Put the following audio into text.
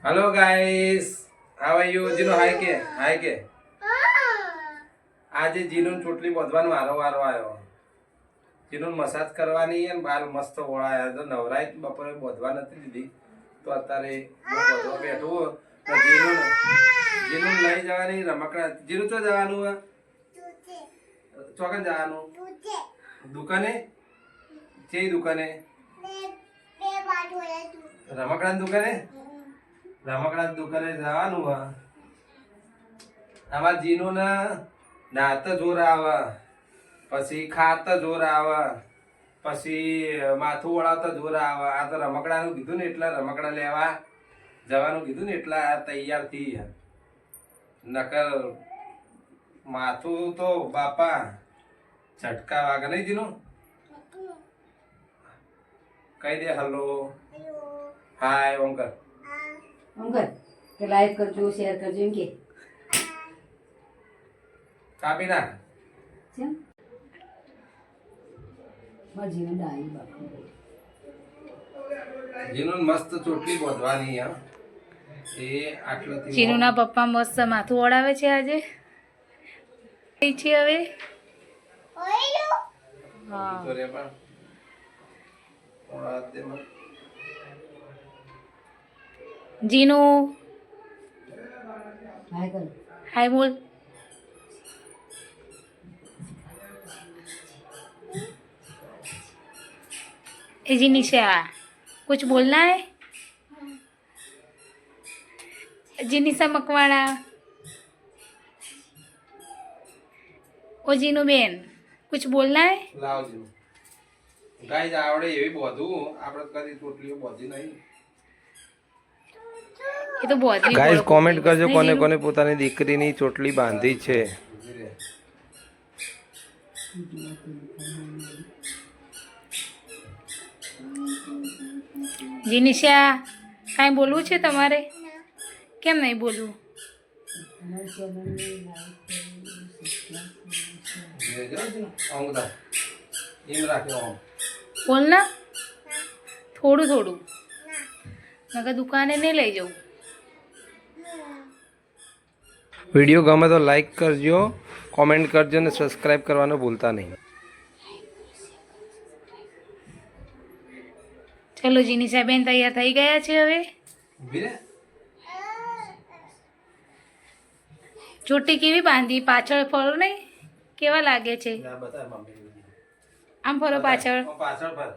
Hello guys, how are you? जीनो hi के આજે જીનું ચોટલી બાંધવાનો વારો આવ્યો. જીનું મસાજ કરવાની અને બાલ મસ્ત ઓળાયા તો નવરાય બપોરે બાંધવા નથી દીધી તો અત્યારે હું બાંધવા બેઠું. જીનું લઈ જવાની રમકડા. જીનું ચો જવાનું? ચોકન જવાનું? દુકાને? ચેઈ દુકાને? રમકડાની દુકાને? રમકડાની દુકાને જવાનું. આમાં જીનું ને નાત જોર આવે, પછી ખાત જોર આવે, પછી માથું વળાવતા જોર આવે. આ તો રમકડાનું કીધું ને એટલા રમકડા લેવા જવાનું કીધું ને એટલા તૈયાર થઈ. નકર માથું તો બાપા ઝટકા વાગે નહીં. જીનું કહી દે હલો હાય ઓમકર. ઓમકર કે લાઈક કરજો, શેર કરજો એમ કે કાપી નાખ. કેમ જીવન ડાઈ બાપુ જીનું મસ્ત ચોટલી બાંધવાની. એ આટલું જીનુના પપ્પા મસ્ત માથું ઓળાવે છે આજે. છે હવે હા તો રે પણ ઓળા દે મને. જીનુ હાય કર. हाय बोल. ए जी निशा कुछ बोलना है? जी निशा मकवाड़ा. ओ जीनू बेन कुछ बोलना है? લાવ જીનું. ગાઈસ આવડે એવી બધું આપણે કદી ચોટલીઓ બાંધી નહીં. ये तो बहुत ही ગાઈસ बड़ो કોમેન્ટ कोई કરજો बस કોને नहीं કોને પોતાની દીકરીની ચોટલી બાંધી છે. ઊભી રહે. जीनू. जी निशा काई बोलવું છે તમારે? કેમ નહીં બોલવું? ધીરે ધીરે જીનું. આમ બધા એમ રાખ્યો આમ. બોલ ના થોડું થોડું. નકર દુકાને નહીં લઈ જવું. વિડીયો ગમે તો લાઈક કરજો, કોમેન્ટ કરજો અને સબસ્ક્રાઇબ કરવાનું ભૂલતા નહીં. ચલો જીનિશા બેન તૈયાર થઈ ગયા છે હવે. ઊભી રહે. ચોટી કેવી બાંધી? પાછળ ફરો નહીં, કેવા લાગે છે? જા બતાય મમ્મી. આમ ફરો પાછળ. પાછળ ફર.